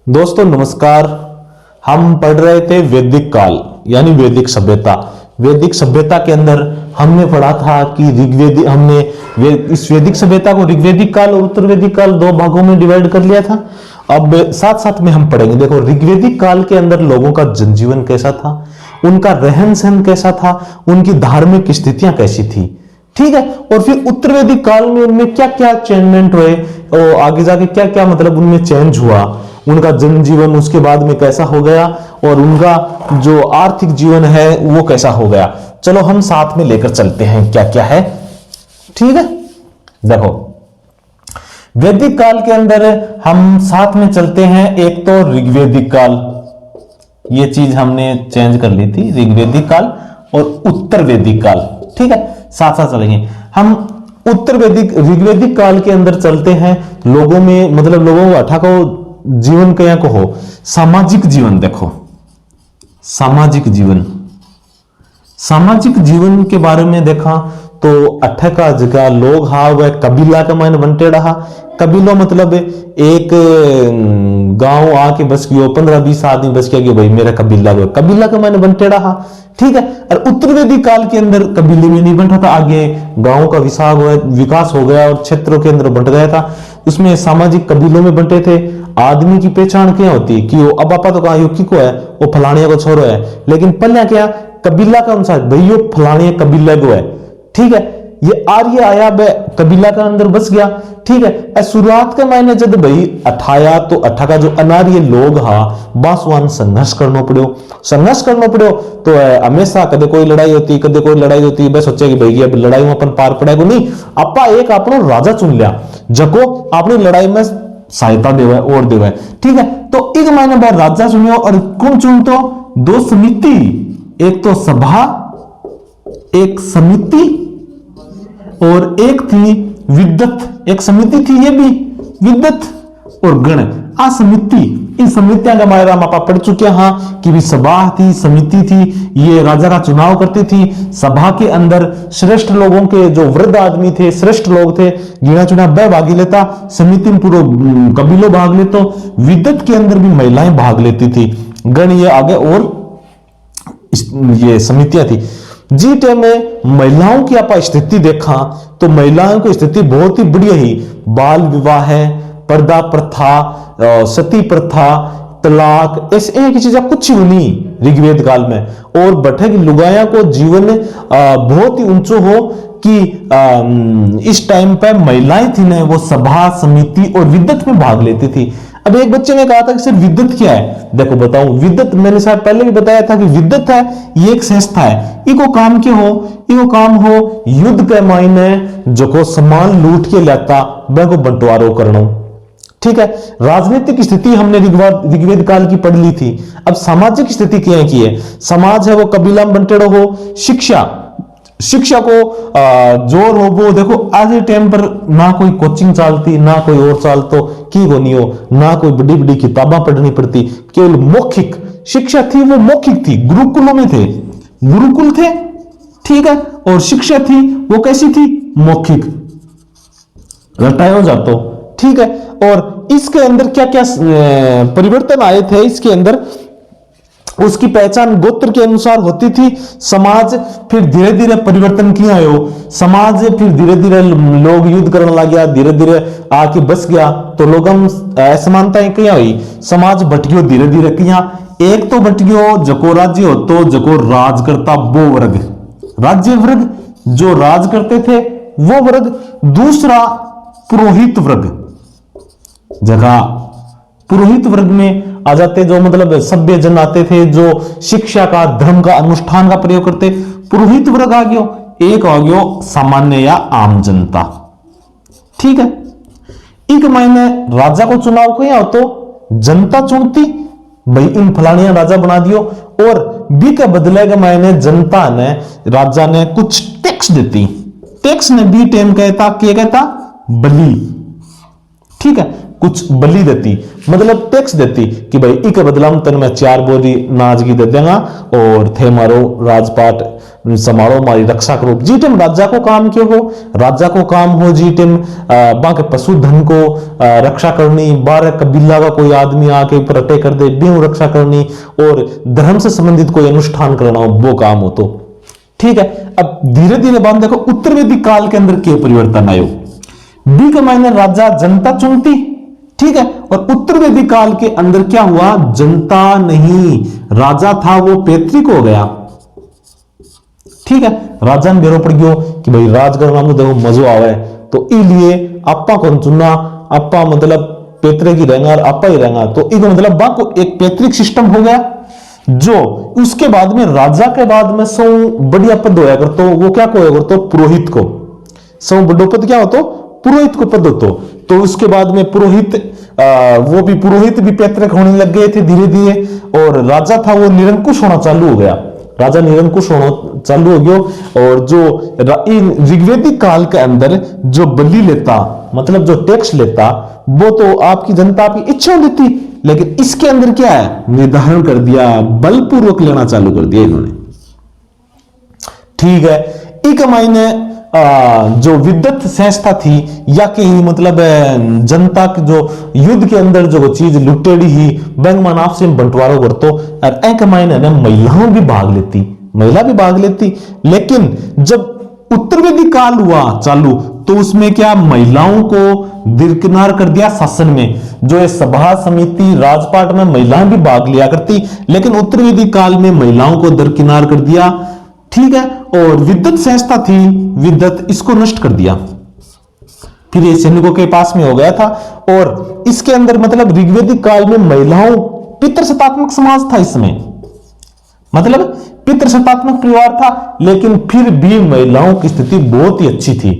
दोस्तों नमस्कार। हम पढ़ रहे थे वैदिक काल यानी वैदिक सभ्यता। वैदिक सभ्यता के अंदर हमने पढ़ा था कि इस वैदिक सभ्यता को ऋग्वैदिक काल और उत्तर वैदिक काल दो भागों में डिवाइड कर लिया था। अब साथ साथ में हम पढ़ेंगे। देखो, ऋग्वैदिक काल के अंदर लोगों का जनजीवन कैसा था, उनका रहन सहन कैसा था, उनकी धार्मिक स्थितियां कैसी थी, ठीक है। और फिर उत्तर वैदिक काल में उनमें क्या क्या चेंजमेंट हुए और आगे जाके क्या क्या मतलब उनमें चेंज हुआ, उनका जनजीवन उसके बाद में कैसा हो गया और उनका जो आर्थिक जीवन है वो कैसा हो गया। चलो हम साथ में लेकर चलते हैं क्या क्या है, ठीक है। देखो, वैदिक काल के अंदर हम साथ में चलते हैं। एक तो ऋग्वैदिक काल, ये चीज हमने चेंज कर ली थी, ऋग्वैदिक काल और उत्तर वैदिक काल, ठीक है। साथ साथ चलेंगे हम। उत्तर वैदिक ऋग्वैदिक काल के अंदर चलते हैं। लोगों में मतलब लोगों को अठा को जीवन क्या को हो, सामाजिक जीवन। देखो, सामाजिक जीवन, सामाजिक जीवन के बारे में देखा तो अठ का जगह लोग हा वह कबीला का मायने बनते रहा। कबीलो मतलब एक गांव आके बस गयो, 15-20 आदमी बस गया कि भाई मेरा कबीला वो कबीला का मायने बनते रहा, ठीक है। और उत्तर वैदिक काल के अंदर कबीले में नहीं बनता था, आगे गांव का विकास हो गया और क्षेत्रों के अंदर बंट गया था। उसमें सामाजिक कबीलों में बंटे थे। आदमी की पहचान क्या होती है कि वो अब आपा तो कहा यो की को है, वो फलानिया को छोरो है, लेकिन पहले क्या कबीला का अनुसार भाई यो फलानिया कबीला को है, ठीक है। ये आर्य आया बे कबीला का अंदर बस गया, ठीक है। शुरुआत के मायने जब भाई अठाया तो अठा का जो अनार्य लोग हा बासवान संघर्ष करना पड़ो तो हमेशा कदे कोई लड़ाई होती बस सोचे कि भाई अब लड़ाई में अपन पार पड़ेगा नहीं, अपा एक अपनो राजा चुन लिया जको अपनी लड़ाई में सहायता देवे और देवे, ठीक है। तो एक मायने भाई राजा चुनियो और कौन चुनतो, दो समिति, एक तो सभा, एक समिति और एक थी विद्वत। एक समिति थी, ये भी विद्वत और गण आ समिति। इन समितियां का बारे में आप पढ़ चुके हैं कि भी सभा थी, समिति थी, ये राजा का चुनाव करती थी। सभा के अंदर श्रेष्ठ लोगों के जो वृद्ध आदमी थे, श्रेष्ठ लोग थे, गिना चुना वह भाग लेता। समिति में पूरा कबीलो भाग लेते। विद्वत के अंदर भी महिलाएं भाग लेती थी। गण ये आगे और ये समितियां थी। जी टाइम में महिलाओं की आप स्थिति देखा तो महिलाओं की स्थिति बहुत ही बढ़िया ही। बाल विवाह है, पर्दा प्रथा, सती प्रथा, तलाक, ऐसे एक चीज कुछ ही नहीं ऋग्वेद काल में। और बठक लुगाया को जीवन बहुत ही ऊंचो हो कि इस टाइम पे महिलाएं थी ना, वो सभा, समिति और विद्वत में भाग लेती थी। अब एक बच्चे ने कहा था कि सर विद्वत क्या है, देखो बताऊं। विद्वत मैंने शायद पहले भी बताया था कि विद्वत है ये एक संस्था है। इको काम क्या हो, इको काम हो युद्ध के मायने जो को सामान लूट के लेता वह को बंटवारो करना, ठीक है। राजनीतिक स्थिति हमने ऋग्वेद काल की पढ़ ली थी। अब सामाजिक स्थिति क्या है की है, समाज है वो कबीला में बंटेड़ो हो। शिक्षा को जोर हो वो देखो आज के टाइम पर ना कोई कोचिंग चलती, ना कोई और चालतो की को नहीं हो, ना कोई बड़ी बड़ी किताबें पढ़नी पड़ती, केवल मौखिक शिक्षा थी। वो मौखिक थी, गुरुकुलों में थे, गुरुकुल थे, ठीक है। और शिक्षा थी वो कैसी थी, मौखिक, रटायो जातो, ठीक है। और इसके अंदर क्या क्या परिवर्तन आए थे इसके अंदर, उसकी पहचान गोत्र के अनुसार होती थी। समाज फिर धीरे धीरे परिवर्तन किया हो, समाज फिर धीरे धीरे लोग युद्ध करने लग गया, धीरे धीरे आके बस गया तो लोगों असमानताएं क्या हुई, समाज बट गयो धीरे धीरे किया। एक तो बट गयो जको राज्य हो तो जको राज करता वो वर्ग, राज्य वर्ग जो राज करते थे वो वर्ग। दूसरा पुरोहित वर्ग, जगह पुरोहित वर्ग में आ जाते जो मतलब सभ्य जन आते थे जो शिक्षा का, धर्म का, अनुष्ठान का प्रयोग करते, पुरोहित वर्ग आ गयो। एक आ गयो सामान्य या आम जनता, ठीक है। एक मायने राजा को चुनाव किया हो तो जनता चुनती भाई इन फलानिया राजा बना दियो, और बी के बदले के मायने जनता ने राजा ने कुछ टैक्स देती। टैक्स ने बी टाइम कहता क्या कहता, बलि, ठीक है। कुछ बलि देती मतलब टैक्स देती कि भाई इक बदला तन में 4 बोरी नाज की दे देगा और थे मारो राजपाट संभालो हमारी रक्षा करो। जी टेम राजा को काम क्यों हो, राजा को काम हो जी टेम बाकी पशुधन को रक्षा करनी, 12 कबीला का कोई आदमी आके ऊपर अटैक कर दे बेहू रक्षा करनी, और धर्म से संबंधित कोई अनुष्ठान करना हो वो काम हो। तो ठीक है, अब धीरे धीरे बात देखो उत्तर वैदिक काल के अंदर क्या परिवर्तन आयो। बी का मायने राजा जनता चुनती, ठीक है, और उत्तर वैदिक काल के अंदर क्या हुआ, जनता नहीं, राजा था वो पैतृक हो गया। ठीक है, राजा ने बेरो पड़ गयो कि भाई राज करना में देखो मजो आवे, तो इसलिए आपा कौन चुना, आपा मतलब पैतृक ही रहेगा और आपा ही रहेगा। तो इसका मतलब बाको एक पैतृक सिस्टम हो गया, जो उसके बाद में राजा के बाद में सौ बढ़िया पद होया कर, तो वो क्या को तो पुरोहित को, सौ बड़ो पद क्या हो तो पुरोहित को पद होतो। तो उसके बाद में पुरोहित वो भी पुरोहित भी पैतृक होने लग गए थे धीरे धीरे, और राजा था वो निरंकुश होना चालू हो गया, राजा निरंकुश होना चालू हो गया। और जो ऋग्वेदिक काल के अंदर जो बलि लेता मतलब जो टैक्स लेता वो तो आपकी जनता की इच्छा देती, लेकिन इसके अंदर क्या है निर्धारण कर दिया, बलपूर्वक लेना चालू कर दिया इन्होंने। ठीक है, एक मायने जो विद्वत संस्था थी या कि मतलब जनता के जो युद्ध के अंदर जो चीज लुटेड़ी ही बैंगमान आपसे बंटवारा करतो, और एक मायने ने महिलाओं भी भाग लेती, महिला भी भाग लेती। लेकिन जब उत्तर वैदिक काल हुआ चालू तो उसमें क्या महिलाओं को दरकिनार कर दिया शासन में, जो ये सभा समिति राजपाट में महिलाएं भी भाग लिया करती, लेकिन उत्तर वैदिक काल में महिलाओं को दरकिनार कर दिया। ठीक है, और विद्वत संस्था थी विद्वत, इसको नष्ट कर दिया, फिर ये सैनिकों के पास में हो गया था। और इसके अंदर मतलब ऋग्वेदिक काल में महिलाओं पितृसत्तात्मक समाज था इसमें, मतलब पितृसत्तात्मक परिवार था, लेकिन फिर भी महिलाओं की स्थिति बहुत ही अच्छी थी।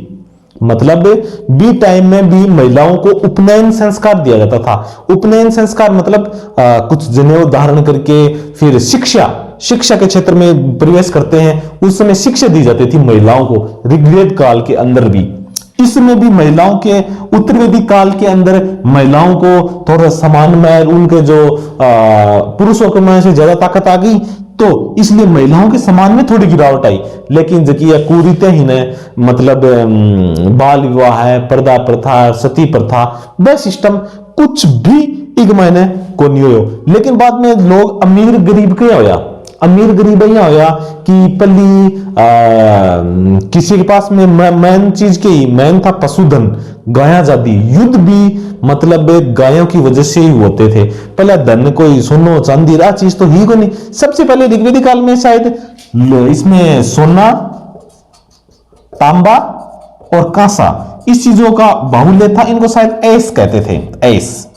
मतलब बी टाइम में भी महिलाओं को उपनयन संस्कार दिया जाता था। उपनयन संस्कार मतलब कुछ जनेऊ धारण करके फिर शिक्षा के क्षेत्र में प्रवेश करते हैं, उस समय शिक्षा दी जाती थी महिलाओं को ऋग्वेद काल के अंदर भी। इसमें भी महिलाओं के उत्तर वैदिक काल के अंदर महिलाओं को थोड़ा समान में उनके जो पुरुषों के में से ज्यादा ताकत आ गई, तो इसलिए महिलाओं के सम्मान में थोड़ी गिरावट आई। लेकिन जकिया कुरीते ही ने मतलब बाल विवाह है, पर्दा प्रथा, सती प्रथा, वह सिस्टम कुछ भी एक महीने को नहीं हो। लेकिन बाद में लोग अमीर गरीब क्या होया, अमीर गरीब यह होया कि पहली किसी के पास में मैन चीज की मैन था पशुधन, गाया जाती, युद्ध भी मतलब गायों की वजह से ही होते थे। पहले धन कोई सोनो चांदी रा चीज तो ही को नहीं। सबसे पहले ऋग्वेदिक काल में शायद इसमें सोना, तांबा और कांसा इस चीजों का बाहुल्य था, इनको शायद ऐस कहते थे, ऐस।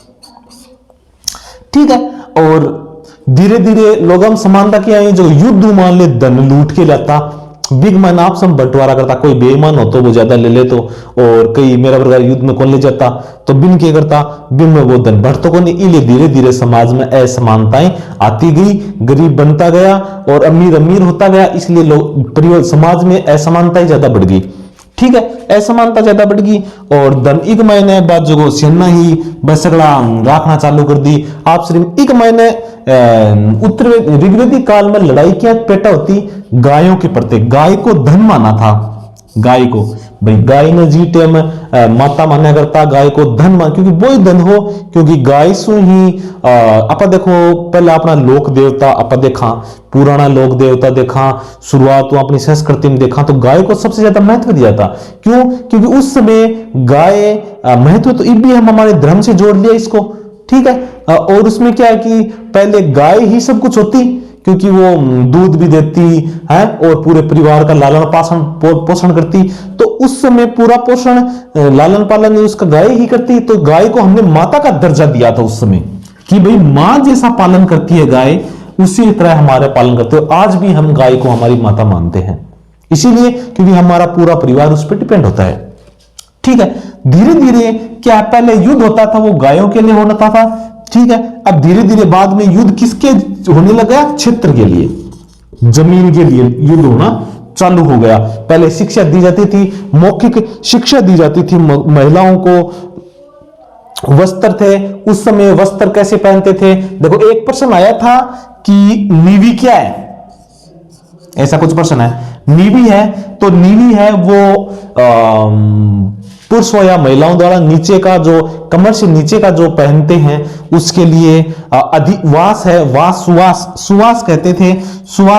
ठीक है, और धीरे धीरे लोग हम समानता की आई, जो युद्ध मान ले धन लूट के लाता, बिग मैन आप सब बंटवारा करता, कोई बेईमान हो तो वो ज्यादा ले ले, तो और कई मेरा प्रकार युद्ध में कौन ले जाता, तो बिन क्या करता, बिन में वो धन बढ़ तो कौन। इसलिए धीरे धीरे समाज में असमानताएं आती गई, गरीब बनता गया और अमीर अमीर होता गया, इसलिए लोग समाज में असमानताएं ज्यादा बढ़ गई। ठीक है, असमानता ज्यादा बढ़ गई और धन एक महीने बाद जो सेना ही बसगड़ा रखना चालू कर दी। आप सिर्फ एक महीने उत्तर ऋग्वेदिक काल में लड़ाई क्या पेटा होती, गायों के प्रति, गाय को धन माना था, गाय को भाई गाय ने जी टेम माता माना करता, गाय को धन मान, क्योंकि वो ही धन हो, क्योंकि गाय सु ही आप देखो पहले अपना लोक देवता आप देखा, पुराना लोक देवता देखा, शुरुआत तो अपनी संस्कृति में देखा तो गाय को सबसे ज्यादा महत्व दिया था। क्यों? क्योंकि उस समय गाय महत्व तो भी हम हमारे धर्म से जोड़ लिया इसको। ठीक है, और उसमें क्या है कि पहले गाय ही सब कुछ होती, क्योंकि वो दूध भी देती है और पूरे परिवार का लालन पोषण करती, तो उस समय पूरा पोषण लालन पालन उसका गाय ही करती। तो गाय को हमने माता का दर्जा दिया था उस समय, कि भाई मां जैसा पालन करती है गाय, उसी तरह हमारे पालन करते हो। आज भी हम गाय को हमारी माता मानते हैं, इसीलिए क्योंकि हमारा पूरा परिवार उस पर डिपेंड होता है। ठीक है, धीरे धीरे क्या पहले युद्ध होता था वो गायों के लिए होता था। ठीक है, अब धीरे धीरे बाद में युद्ध किसके होने लगा, क्षेत्र के लिए, जमीन के लिए युद्ध होना चालू हो गया। पहले शिक्षा दी जाती थी, मौखिक शिक्षा दी जाती थी, महिलाओं को वस्त्र थे, उस समय वस्त्र कैसे पहनते थे। देखो एक प्रश्न आया था कि नीवी क्या है, ऐसा कुछ प्रश्न है, नीवी है तो नीवी है वो पुरुषों या महिलाओं द्वारा नीचे का जो कमर से नीचे का जो पहनते हैं उसके लिए अधिवास है। वास सुवास सुवास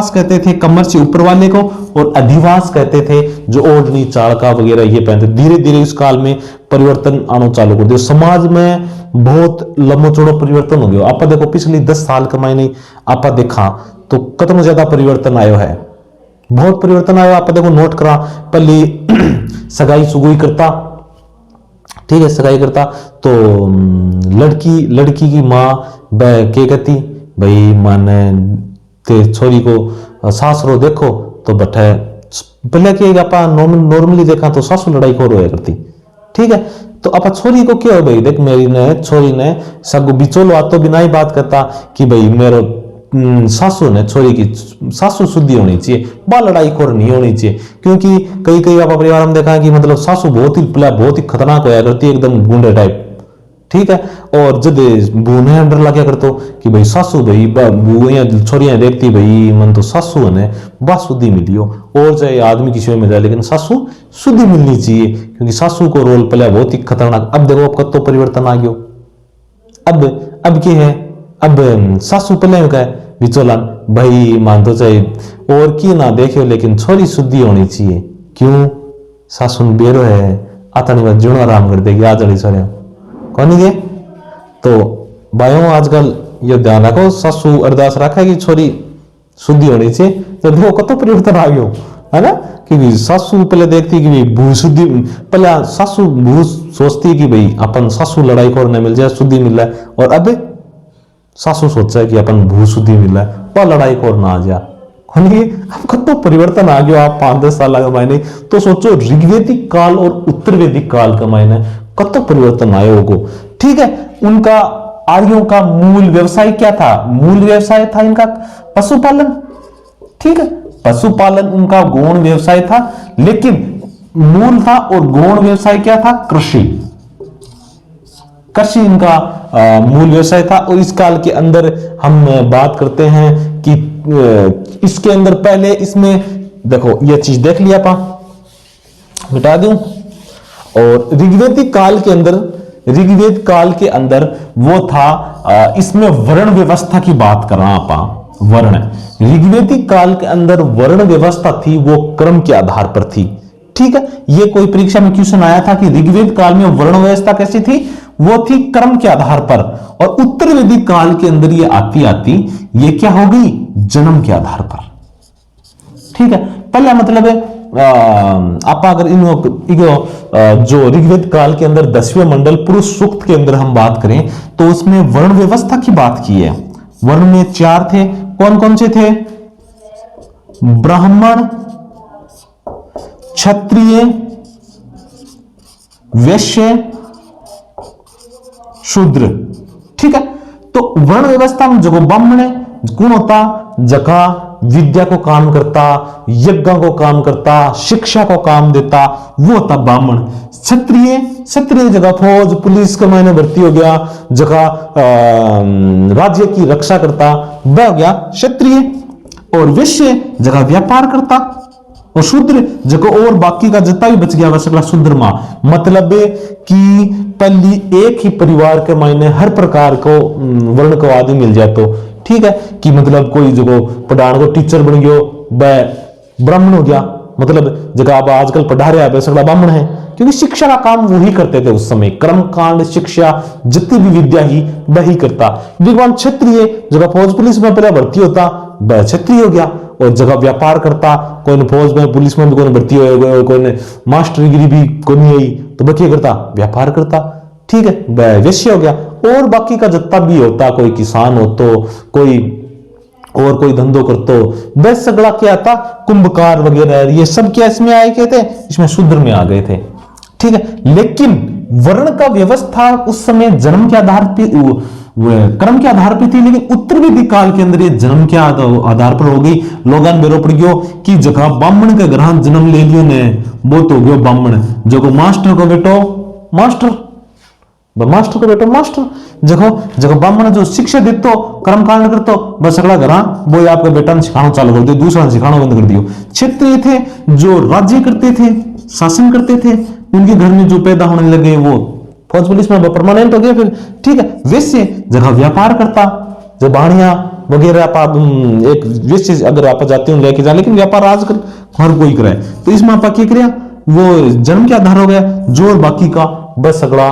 कहते थे कमर से ऊपर वाले को, और अधिवास कहते थे जो ओढ़नी चाड़का वगैरह ये पहनते। धीरे धीरे इस काल में परिवर्तन आना चालू कर दिया। समाज में बहुत लंबो चौड़ो परिवर्तन हो गया। आप देखो पिछली 10 साल का मायने आप देखा तो कितना ज्यादा परिवर्तन आयो है, बहुत परिवर्तन आया। आप देखो नोट करा, पहले सगाई सुगुई करता, ठीक है, सगाई करता तो लड़की की माँ के कहती भाई माने ते छोरी को सासरो देखो तो बठे पहले के आप नॉर्मली देखा तो सासू लड़ाई को रोया करती, ठीक है। तो आप छोरी को क्या हो भाई देख मेरी ने छोरी ने सब बिचोलो आतो बिना ही बात करता कि भाई मेरे सासू ने छोरी की सासू शुद्धि होनी चाहिए, बा लड़ाई खोर नहीं होनी चाहिए। क्योंकि कई आप परिवार में देखा कि मतलब सासू बहुत ही खतरनाक होया करती है, एकदम गुंडे टाइप, ठीक है। और जब बूने डर लगा करतो कि भाई सासू भाई बुआ छोरियां देखती भाई मन तो सासू ने बा शुद्धि मिलियो, और चाहे आदमी किसी में जाए लेकिन सासू शुद्धि मिलनी चाहिए, क्योंकि सासू को रोल पहले बहुत ही खतरनाक। अब देखो अब कब तो परिवर्तन आ गयो, अब क्या है, अब सासू पहले का बिचोलान भाई मान तो चाहे और की ना देखियो लेकिन छोरी शुद्धि होनी चाहिए। क्यों? सासू बेरो है आतनी बात जीणो आराम कर देगी आज वाली छोरिया कौन है। तो भाइयों आजकल ये ध्यान रखो, सासू अरदास रखा कि छोरी शुद्धि होनी चाहिए। तो देखो कत परिवर्तन आ गयो है ना, कि सासू पहले देखती कि भाई भू शुद्धि, पहले सासू भू सोचती कि भाई अपन सासू लड़ाई को मिल जाए शुद्धि मिल जाए, और अब सासू सोचा है कि अपन भू शुद्धि मिल है वह लड़ाई को ना आ जाए। अब कत परिवर्तन आ गया आप 5-10 साल का मायने। तो सोचो ऋग्वेदिक काल और उत्तर वैदिक काल का मायने कत परिवर्तन आया होगा, ठीक है। उनका आर्यों का मूल व्यवसाय क्या था? मूल व्यवसाय था इनका पशुपालन, ठीक है, पशुपालन उनका गौण व्यवसाय था। लेकिन मूल था और गौण व्यवसाय क्या था? कृषि इनका मूल व्यवसाय था। और इस काल के अंदर हम बात करते हैं कि इसके अंदर पहले इसमें देखो ये चीज देख लिया पा मिटा दूं। और ऋग्वेदिक काल के अंदर वो था, इसमें वर्ण व्यवस्था की बात कर रहा आपा। वर्ण ऋग्वेदिक काल के अंदर वर्ण व्यवस्था थी, वो क्रम के आधार पर थी, ठीक है। ये कोई परीक्षा में क्वेश्चन आया था कि ऋग्वेद काल में वर्ण व्यवस्था कैसी थी? वो थी क्रम के आधार पर। और उत्तर वैदिक काल के अंदर ये आती ये क्या हो गई? जन्म के आधार पर, ठीक है। पहला मतलब है आप अगर जो ऋग्वेद काल के अंदर 10वें मंडल पुरुष सूक्त के अंदर हम बात करें तो उसमें वर्ण व्यवस्था की बात की है। वर्ण में 4 थे, कौन कौन से थे? ब्राह्मण, क्षत्रिय, वैश्य, शूद्र, ठीक है। तो वर्ण व्यवस्था में जो ब्राह्मण है कौन होता? जका विद्या को काम करता, यज्ञ को काम करता, शिक्षा को काम देता, वो होता ब्राह्मण। क्षत्रिय जगह फौज पुलिस के मायने भर्ती हो गया, जगह राज्य की रक्षा करता, वह हो गया क्षत्रिय। और वैश्य जगह व्यापार करता, और शूद्र जगह और बाकी का जितना भी बच गया वह सगला शूद्र मां। मतलब कि पहली एक ही परिवार के मायने हर प्रकार को वर्ण को आदमी मिल जाए तो ठीक है। कि मतलब कोई जो पढ़ान को टीचर बन गयो वह ब्राह्मण हो गया, मतलब जगह अब आजकल पढ़ा रहा है सगला ब्राह्मण है, क्योंकि शिक्षा का काम वही करते थे उस समय। कर्म कांड शिक्षा जितनी भी विद्या ही वही करता। विद्वान क्षत्रिय जगह फौज पुलिस में पहले भर्ती होता वह क्षत्रिय हो गया, और जगह व्यापार करता, कोई फौज में पुलिस में भी कोई भर्ती हो, कोई मास्टर डिग्री भी कोई नहीं आई तो वह क्या करता? व्यापार करता, ठीक है, वह वैश्य हो गया। और बाकी का जितना भी होता, कोई किसान हो तो कोई और कोई धंधो करतो, वह सगड़ा क्या था? कुंभकार वगैरह, ये सब क्या इसमें आए के थे? इसमें शूद्र में आ गए थे, ठीक है। लेकिन वर्ण का व्यवस्था उस समय जन्म के आधार पर क्रम के आधार पर थी, लेकिन उत्तर वैदिक काल के अंदर ये जन्म के आधार पर हो गई। लोगन बेरो पड़ गयो कि जगह ब्राह्मण के घर जन्म ले लियो ने वो तो हो गयो ब्राह्मण। जो मास्टर को बेटो मास्टर को बेटो मास्टर जगह जगह ब्राह्मण जो शिक्षा देते कर्म कांड करते बस अगला घर वो आपका बेटा ने सिखाना चालू कर दियो, दूसरा ने सिखाना बंद कर दियो। क्षत्रिय थे जो राज्य करते थे, शासन करते थे, उनके घर में जो पैदा होने लगे वो फौज पुलिस में परमानेंट हो गया फिर, ठीक है। वैसे जगह व्यापार करता, जो बाणिया वगैरह आप एक वैसे अगर आप जाते हो लेके जा, लेकिन व्यापार आजकल हर कोई करे, तो इसमें आप क्या करिया वो जन्म के आधार हो गया जो, और बाकी का बस अगला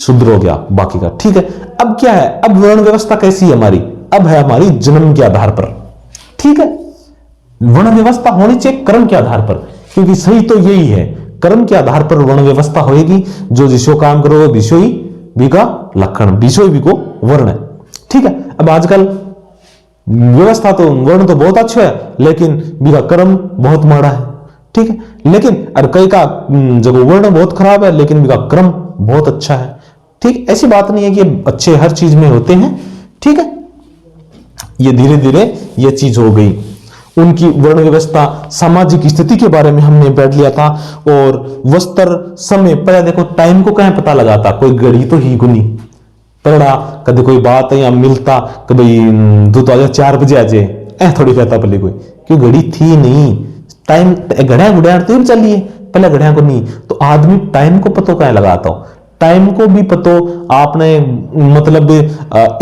शुद्र हो गया बाकी का, ठीक है। अब क्या है, अब वर्ण व्यवस्था कैसी है हमारी, अब है हमारी जन्म के आधार पर, ठीक है। वर्ण व्यवस्था होनी चाहिए कर्म के आधार पर, क्योंकि सही तो यही है, कर्म के आधार पर वर्ण व्यवस्था होगी। जो जिसो काम करो विषोई भी का लक्षण, विषोई भी को वर्ण है, ठीक है। अब आजकल व्यवस्था तो वर्ण तो बहुत अच्छा है, लेकिन बिका कर्म बहुत माड़ा है, ठीक है। लेकिन और कई का जो वर्ण बहुत खराब है, लेकिन बिका कर्म बहुत अच्छा है, ठीक। ऐसी बात नहीं है कि अच्छे हर चीज में होते हैं, ठीक है। ये धीरे धीरे ये चीज हो गई। उनकी वर्ण व्यवस्था, सामाजिक स्थिति के बारे में हमने बैठ लिया था। और वस्त्र, समय, पहले देखो टाइम को कहीं पता लगाता, कोई घड़ी तो ही गुनी पड़ा, कभी कोई बात है या मिलता कभी दो तो आजा 4 बजे आजे, ऐ थोड़ी कहता पहले कोई, क्यों घड़ी थी नहीं, टाइम घड़िया गुड़िया तो चलिए पहले घड़िया को नहीं, तो आदमी टाइम को पतो कहीं लगाता हो, टाइम को भी पतो आपने मतलब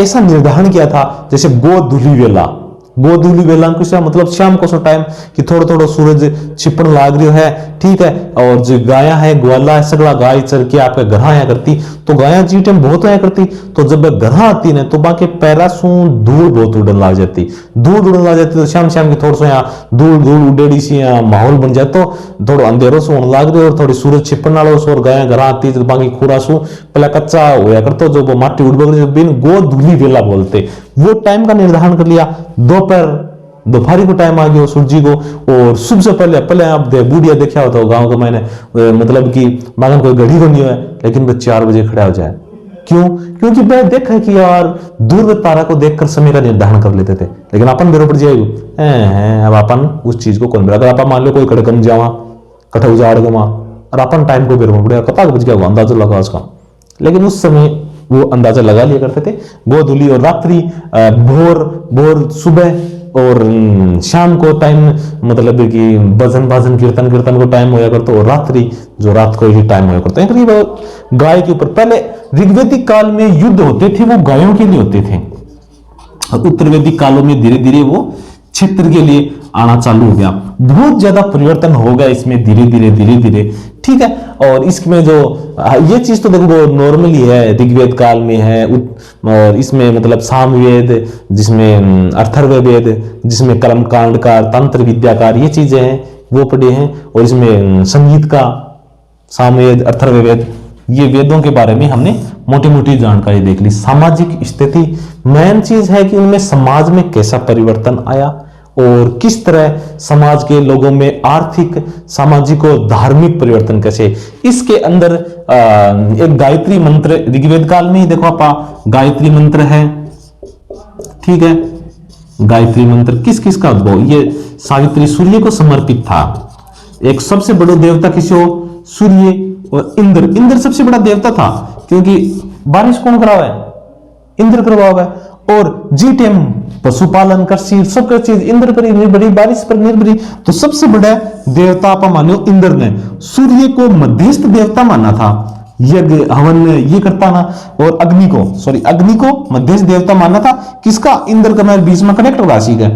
ऐसा निर्धारण किया था, जैसे गोधूली वेला, गोधूली वेला को मतलब शाम को सो टाइम कि थोड़ा थोड़ा सूरज छिपन लाग रही है, ठीक है। और जो गाया है ग्वाला सगला गाय चल के आपके घर आया करती, तो गाया जी टाइम बहुत आया करती, तो जब घर आती ना तो बाकी पैरा सू धूल बहुत उड़न लग जाती, धूल उड़न लग जाती, तो शाम शाम की थोड़ा सा यहाँ धूल धूल उडेड़ी सी माहौल बन जाए, तो थोड़ा अंधेरों से होने लग रही और थोड़ी सूरज छिपन वालों से, और गाया घर आती तो बाकी खूरा सू पहले कच्चा होया करते, जो वो माटी उड़ बगड़ी बिन गोधूली वेला बोलते, वो टाइम का निर्धारण कर लिया। दोपहरी को टाइम आ गया सूरज जी को, और सुबह से पहले आप बूढ़िया देखा होता हो गांव का, मैंने मतलब कि बागन कोई घड़ी को नहीं है, लेकिन वह 4 बजे खड़ा हो जाए, क्यों? क्योंकि वह देखा कि यार दूर तारा को देखकर समय का निर्धारण कर लेते थे, लेकिन अपन बेरो पड़ जाएगा, अब अपन उस चीज को कौन, अगर आप मान लो कोई कड़कम जावा कठ उजाड़ गवा और अपन टाइम को बेरो पड़ेगा, कता बज गया अंदाजा लगा उसका, लेकिन उस समय वो अंदाजा लगा लिया करते थे। गोधूली और रात्रि, भोर सुबह और शाम को टाइम, मतलब कि भजन भाजन कीर्तन को टाइम होया करता, और रात्रि जो रात को ही टाइम होया करता है। करीब गाय के ऊपर पहले ऋग्वेदिक काल में युद्ध होते थे, वो गायों के लिए होते थे, और उत्तरवेदिक कालों में धीरे धीरे वो क्षेत्र के लिए आना चालू हो गया। बहुत ज्यादा परिवर्तन हो गया इसमें धीरे धीरे, ठीक है। और इसमें जो ये चीज तो देखो नॉर्मली है, ऋग्वेद काल में है, और इसमें मतलब सामवेद, जिसमें अथर्व वेद, जिसमें कर्म कांड का, तंत्र विद्या का, ये चीजें हैं वो पढ़े हैं, और इसमें संगीत का सामवेद, अथर्व वेद, ये वेदों के बारे में हमने मोटी मोटी जानकारी देख ली। सामाजिक स्थिति मेन चीज है कि उनमें समाज में कैसा परिवर्तन आया, और किस तरह समाज के लोगों में आर्थिक, सामाजिक और धार्मिक परिवर्तन कैसे। इसके अंदर एक गायत्री मंत्र ऋग्वेद काल में ही देखो आप, गायत्री मंत्र है, ठीक है। गायत्री मंत्र किस किस का उद्भव, ये सावित्री सूर्य को समर्पित था। एक सबसे बड़ा देवता किसी हो, सूर्य, और इंद्र सबसे बड़ा देवता था, क्योंकि बारिश कौन करावा है, इंद्र करवावा है, और जी टेम पशुपालन कृषि सब कर चीज इंद्र पर निर्भरी, बारिश पर निर्भरी, तो सबसे बड़ा देवता आप मानो इंद्र ने। सूर्य को मध्यस्थ देवता माना था, यज्ञ हवन ये करता ना, और अग्नि को मध्यस्थ देवता माना था, किसका, इंद्र का, मैं बीच में कनेक्ट राशि का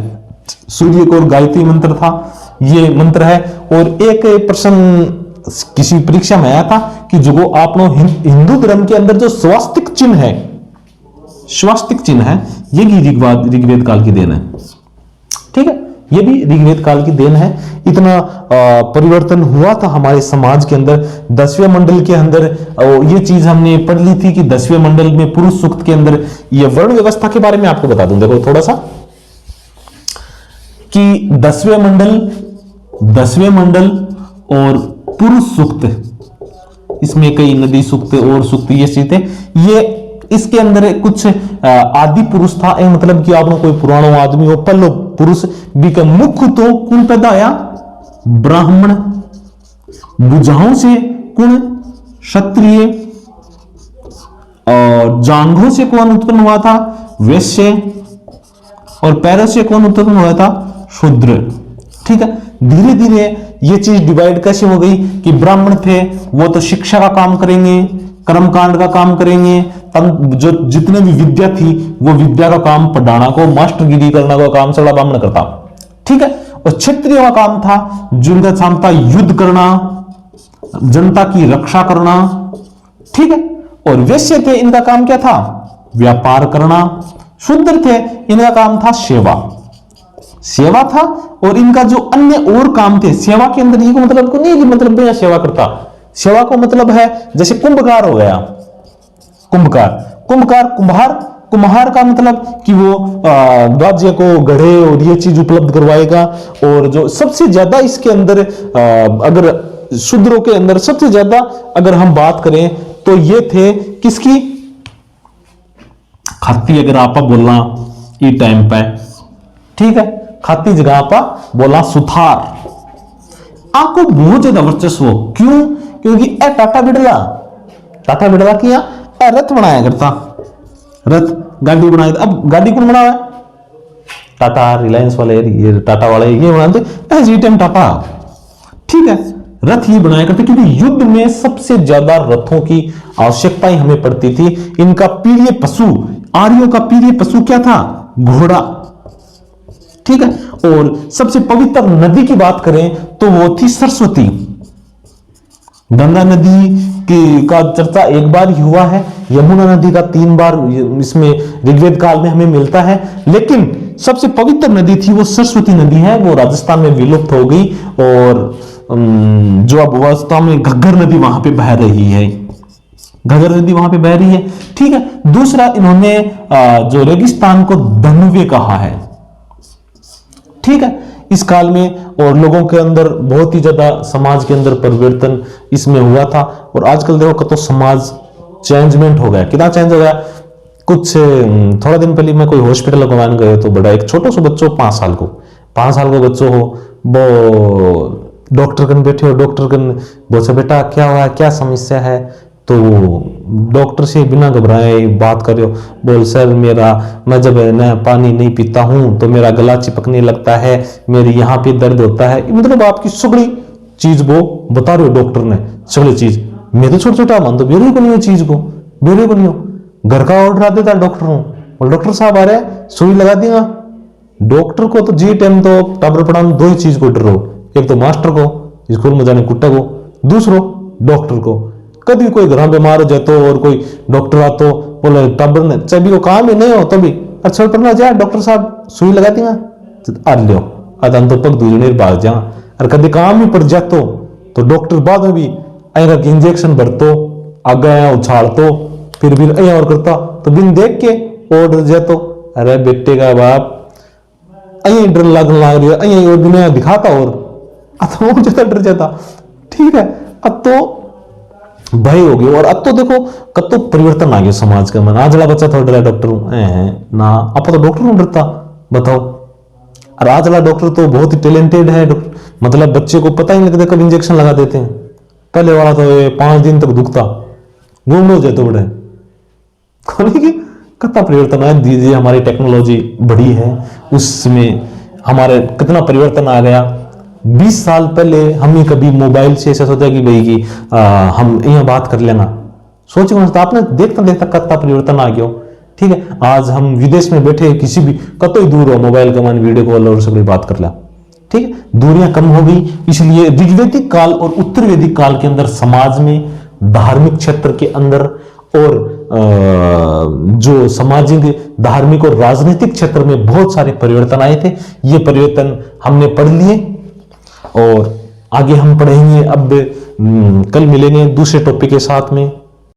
सूर्य को, और गायत्री मंत्र था, ये मंत्र है। और एक प्रश्न किसी परीक्षा में आया था कि जो आप लोग हिंदू धर्म के अंदर जो स्वास्तिक चिन्ह है, ये भी ऋग्वेद काल की देन है, ठीक है, ये भी ऋग्वेद काल की देन है। इतना परिवर्तन हुआ था हमारे समाज के अंदर। 10वें मंडल के अंदर ये चीज हमने पढ़ ली थी कि 10वें मंडल में पुरुष सूक्त के अंदर ये वर्ण व्यवस्था के बारे में आपको बता दूं, देखो थोड़ा सा, कि 10वें मंडल और पुरुष सूक्त, इसमें कई नदी सूक्त और सूक्त ये चीज थे, ये इसके अंदर कुछ आदि पुरुष था, मतलब कि आपने कोई पुराना आदमी हो, पहलो पुरुष भी का मुख्य तो कौन पैदा आया, ब्राह्मण, बुझाओं से कौन, क्षत्रिय, और जांघों से कौन उत्पन्न हुआ था? वैश्य। और पैरों से कौन उत्पन्न हुआ था? शूद्र। ठीक है, धीरे धीरे ये चीज डिवाइड कैसे हो गई कि ब्राह्मण थे वो तो शिक्षा का काम करेंगे, कर्मकांड का काम करेंगे, जो जितने भी विद्या थी वो विद्या का काम पढ़ाना को, मास्टरगिरी करना का काम सगला ब्राह्मण करता। ठीक है, और क्षत्रियों का काम था जिनका काम था युद्ध करना, जनता की रक्षा करना। ठीक है, और वैश्य थे इनका काम क्या था? व्यापार करना। शूद्र थे इनका काम था सेवा, सेवा था। और इनका जो अन्य और काम थे सेवा के अंदर, ये को मतलब को नहीं कि मतलब बिना सेवा करता, सेवा को मतलब है जैसे कुंभकार हो गया, कुंभकार, कुंभकार, कुम्हार, कुम्हार का मतलब कि वो राज्य को गढ़े और ये चीज उपलब्ध करवाएगा। और जो सबसे ज्यादा इसके अंदर अगर शूद्रों के अंदर सबसे ज्यादा अगर हम बात करें तो ये थे किसकी? खाती। अगर आप बोलना ई टाइम पे, ठीक है, खाती जगह आप बोला सुथार। आपको बहुत ज्यादा वर्चस्व। क्यों? क्योंकि ए टाटा बिड़ला किया ए रथ बनाया करता, रथ गाड़ी बनाया। अब गाड़ी कौन बनाया? टाटा, रिलायंस वाले, ये टाटा वाले ये बनाते जी टाइम टाटा। ठीक है, रथ ये बनाया करते क्योंकि युद्ध में सबसे ज्यादा रथों की आवश्यकता हमें पड़ती थी। इनका प्रिय पशु, आर्यों का प्रिय पशु क्या था? घोड़ा। ठीक है, और सबसे पवित्र नदी की बात करें तो वो थी सरस्वती। गंगा नदी की का चर्चा एक बार ही हुआ है, यमुना नदी का 3 बार इसमें ऋग्वेद काल में हमें मिलता है, लेकिन सबसे पवित्र नदी थी वो सरस्वती नदी है। वो राजस्थान में विलुप्त हो गई और जो अब वास्तव में घग्गर नदी वहां पे बह रही है, घग्गर नदी वहां पे बह रही है। ठीक है, दूसरा इन्होंने जो रेगिस्तान को धनुवे कहा है। ठीक है, इस काल में और लोगों के अंदर बहुत ही ज्यादा समाज के अंदर परिवर्तन इसमें हुआ था। और आजकल देखो तो समाज चेंजमेंट हो गया, कितना चेंज हो गया। कुछ थोड़ा दिन पहले मैं कोई हॉस्पिटल घुमाने गए तो बड़ा एक छोटा सा बच्चों 5 साल को बच्चों हो, वो डॉक्टर कन बैठे हो, डॉक्टर कन बोले बेटा क्या हुआ, क्या समस्या है? तो डॉक्टर से बिना घबराए बात करो, बोल सर मैं जब न पानी नहीं पीता हूं तो मेरा गला चिपकने लगता है, मेरे यहाँ पे दर्द होता है। मतलब आपकी सगड़ी चीज वो बता रहे हो डॉक्टर ने, सगड़ी चीज। मैं तो छोटा मान तो बेरे को नहीं हो चीज को, बेरे को नहीं हो। घर का ऑर्डर आ देता डॉक्टर हूं और डॉक्टर साहब आ रहे सुई लगा देगा। डॉक्टर को तो जी टाइम तो टाबर पढ़ाने 2 ही चीज को डर रहो, एक तो मास्टर को स्कूल में जाने कुत्ता को, दूसरो डॉक्टर को। कभी कोई घर बीमार हो जाए तो और कोई डॉक्टर आ तो बोले टाबर ने चाहे को काम ही नहीं हो तो भी अच्छा पढ़ना जाए डॉक्टर साहब सुई लगा देगा आ लियो अदन तो पग दूजने भाग जा। और कभी काम ही पड़ जातो तो डॉक्टर बाद में भी अगर इंजेक्शन भरतो आगे उछाड़तो फिर भी और करता तो बिन देख के ऑर्डर जातो। अरे बेटे का बाप अं डर लगने लग रही है, और दुनिया दिखाता और बहुत ज्यादा डर जाता। ठीक है, अब तो भय हो गया। और अब तो देखो कब तो परिवर्तन आ गया समाज का। मन आज वाला बच्चा थोड़ा डरा डॉक्टर हूं ना, आप तो डॉक्टर हूं डरता बताओ। और आज वाला डॉक्टर तो बहुत ही टैलेंटेड है, मतलब बच्चे को पता ही नहीं लगता कब इंजेक्शन लगा देते हैं। पहले वाला तो 5 दिन तक दुखता घूम हो जाते बड़े कितना परिवर्तन आया। धीरे हमारी टेक्नोलॉजी बढ़ी है, उसमें हमारे कितना परिवर्तन आ गया। 20 साल पहले हमने कभी मोबाइल से ऐसा सोचा कि भाई कि हम यहाँ बात कर लेना, सोचो तो आपने देखता देखता कितना परिवर्तन आ गया। ठीक है, आज हम विदेश में बैठे किसी भी कतो ही दूर हो, मोबाइल का मान वीडियो कॉल और सभी बात कर ला। ठीक है, दूरियां कम हो गई। इसलिए ऋग्वैदिक काल और उत्तर वैदिक काल के अंदर समाज में, धार्मिक क्षेत्र के अंदर और जो सामाजिक, धार्मिक और राजनीतिक क्षेत्र में बहुत सारे परिवर्तन आए थे। ये परिवर्तन हमने पढ़ लिए और आगे हम पढ़ेंगे। अब कल मिलेंगे दूसरे टॉपिक के साथ में।